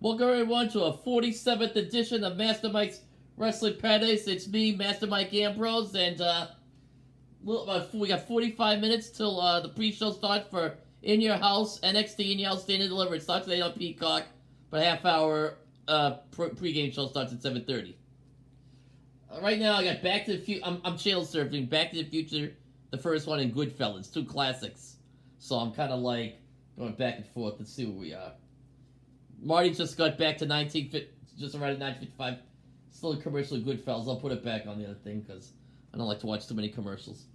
Welcome everyone to a 47th edition of Master Mike's Wrestling Paradise. It's me, Master Mike Ambrose, and we got 45 minutes till the pre-show starts for In Your House, NXT In Your House Stand and Deliver. It starts today on Peacock, but a half-hour pre-game show starts at 7:30. Right now, I got Back to the Future. I'm channel surfing. Back to the Future, the first one, and Goodfellas, two classics. So I'm kind of like going back and forth to see where we are. Marty just got back to just around 1955. Still a commercial of Goodfellas. I'll put it back on the other thing because I don't like to watch too many commercials.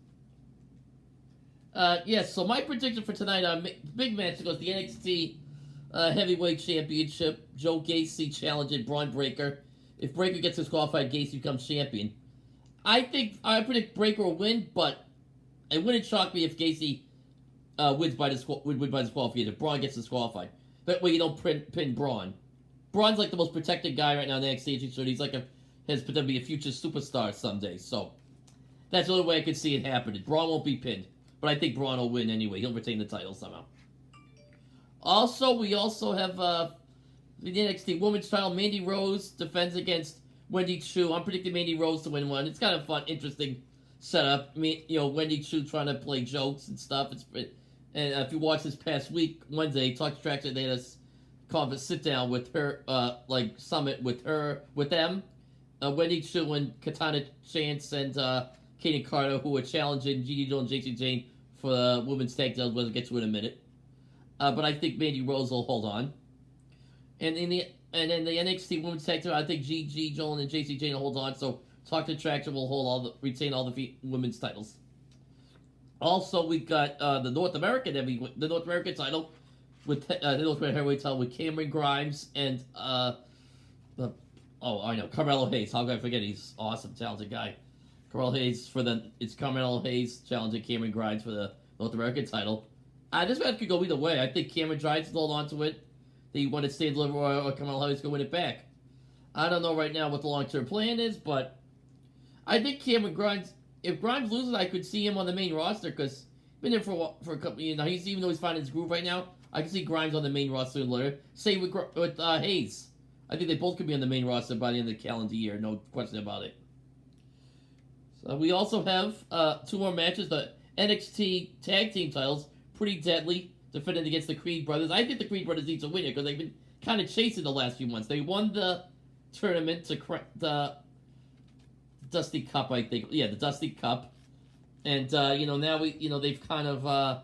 Yes, so my prediction for tonight, big match goes the NXT Heavyweight Championship. Joe Gacy challenging Braun Breaker. If Breaker gets disqualified, Gacy becomes champion. I predict Breaker will win, but it wouldn't shock me if Gacy wins by disqualification. If Braun gets disqualified. That way you don't pin Braun. Braun's like the most protected guy right now in the NXT. So he's like has potential to be a future superstar someday. So that's the only way I could see it happening. Braun won't be pinned, but I think Braun will win anyway. He'll retain the title somehow. Also, we have the NXT Women's title. Mandy Rose defends against Wendy Chu. I'm predicting Mandy Rose to win one. It's kind of fun, interesting setup. I mean, Wendy Chu trying to play jokes and stuff. And if you watch this past week, Wednesday, Talk Traction, they had a sit-down with her, summit with them. Wendy Chu and Katana Chance and Kaden Carter, who are challenging Gigi Dolan and JC Jane for the Women's Tag Team. We'll get to it in a minute. But I think Mandy Rose will hold on. And in the NXT Women's Tag Team, I think Gigi Dolan and JC Jane will hold on. So Talk Traction will retain all the women's titles. Also, we got the North American title with the North American Heavyweight title with Cameron Grimes and Carmelo Hayes. How could I forget? He's awesome, talented guy. It's Carmelo Hayes challenging Cameron Grimes for the North American title. This match could go either way. I think Cameron Grimes will hold on to it. He want to stay and deliver, or Carmelo Hayes can win it back. I don't know right now what the long-term plan is, but I think Cameron Grimes. If Grimes loses, I could see him on the main roster because he's been there for a couple. Even though he's finding his groove right now, I can see Grimes on the main roster later. Same with Hayes. I think they both could be on the main roster by the end of the calendar year. No question about it. So we also have two more matches. The NXT Tag Team titles, Pretty Deadly, defending against the Creed Brothers. I think the Creed Brothers need to win it because they've been kind of chasing the last few months. They won the tournament the Dusty Cup, I think. Yeah, the Dusty Cup. And, now they've kind of,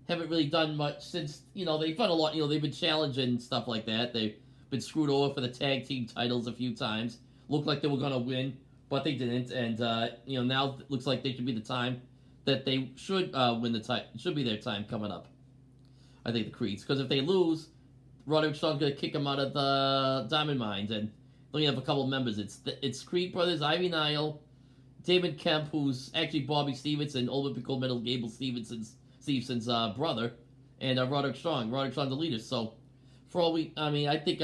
haven't really done much since, they've done a lot, they've been challenging and stuff like that. They've been screwed over for the tag team titles a few times. Looked like they were going to win, but they didn't. And, now it looks like they should be the time that they should win the title. It should be their time coming up. I think the Creeds. Because if they lose, Roderick Strong's going to kick them out of the Diamond Mines, and only have a couple of members. It's Creed Brothers, Ivy Nile, Damon Kemp, who's actually Bobby Stevenson, Olympic gold medal Gable Stevenson's brother, and Roderick Strong. Roderick Strong's the leader. So, I think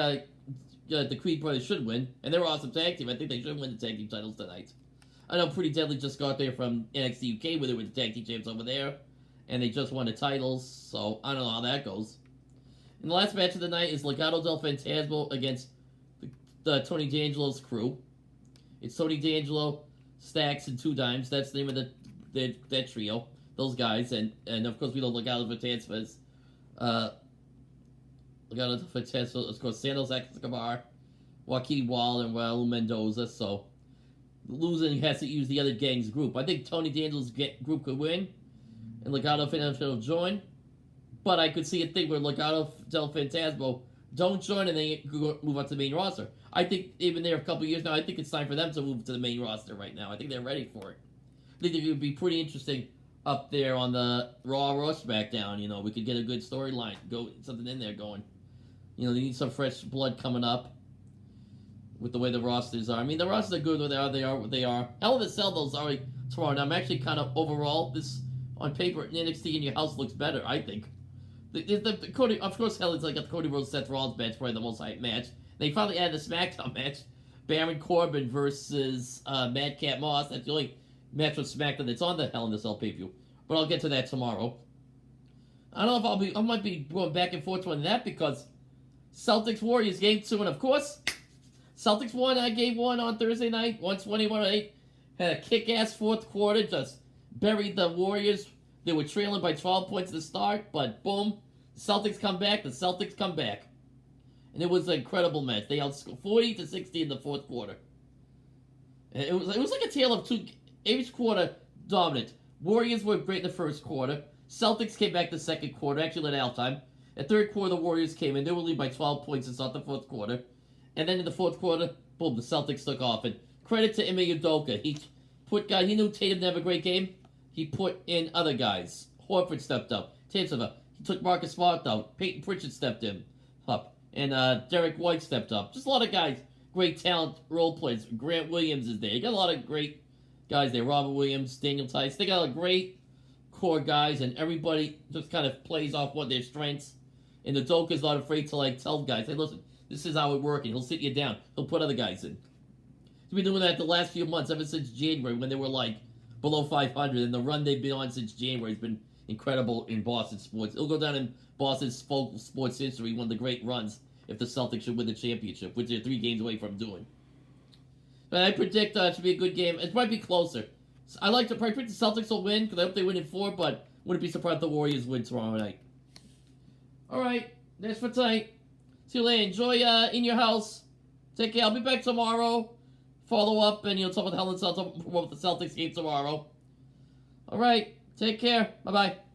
the Creed Brothers should win, and they're an awesome tag team. I think they should win the tag team titles tonight. I know Pretty Deadly just got there from NXT UK, where they were the tag team champs over there, and they just won the titles. So I don't know how that goes. And the last match of the night is Legado del Fantasma against the Tony D'Angelo's crew. It's Tony D'Angelo, Stacks, and Two Dimes. That's the name of that trio. Those guys, and of course we know Legado del Fantasma is Legado del Fantasma, of course, Santos Escobar, Joaquin Wall, and Raul Mendoza. So losing has to use the other gang's group. I think Tony D'Angelo's group could win, and Legado del Fantasma will join. But I could see a thing where Legado del Fantasma don't join and they move up to the main roster. I think they've been there a couple years now. I think it's time for them to move to the main roster right now. I think they're ready for it. I think it would be pretty interesting up there on the Raw or SmackDown. We could get a good storyline, something in there going. They need some fresh blood coming up with the way the rosters are. I mean, the rosters are good where they are. They are what they are. Hell of a Cell, though, is already tomorrow. Now, I'm actually kind of overall, this on paper, NXT In Your House looks better, I think. The Cody, of course, hell, it's like a Cody Rhodes Seth Rollins match, probably the most hype match. They finally added a SmackDown match, Baron Corbin versus Madcap Moss. That's the only match with SmackDown that's on the Hell in a Cell pay-per-view. But I'll get to that tomorrow. I don't know if I might be going back and forth on that because Celtics Warriors game 2, and of course, Celtics won game 1 on Thursday night, 121-8. Had a kick-ass fourth quarter, just buried the Warriors. They were trailing by 12 points at the start, but boom, the Celtics come back. And it was an incredible match. They outscored 40-60 in the fourth quarter. And it was like a tale of two. Each quarter dominant. Warriors were great in the first quarter. Celtics came back the second quarter, actually at halftime. At third quarter, the Warriors came in. They were leading by 12 points to start the fourth quarter. And then in the fourth quarter, boom, the Celtics took off. And credit to Ime Udoka. He knew Tatum didn't have a great game. He put in other guys. Horford stepped up. He took Marcus Smart out. Peyton Pritchard stepped up. And Derek White stepped up. Just a lot of guys. Great talent, role players. Grant Williams is there. You got a lot of great guys there. Robert Williams, Daniel Tice. They got a great core guys, and everybody just kind of plays off what their strengths. And Udoka's not afraid to tell guys, hey, listen, this is how it's working. He'll sit you down. He'll put other guys in. He's been doing that the last few months, ever since January, when they were below 500, and the run they've been on since January has been incredible in Boston sports. It'll go down in Boston sports history, one of the great runs, if the Celtics should win the championship, which they're 3 games away from doing. But I predict it should be a good game. It might be closer. I like to predict the Celtics will win, because I hope they win in 4, but wouldn't be surprised if the Warriors win tomorrow night. Alright, that's for tonight. See you later. Enjoy in your house. Take care. I'll be back tomorrow. Follow up, and talk about the Celtics game tomorrow. Alright, take care. Bye-bye.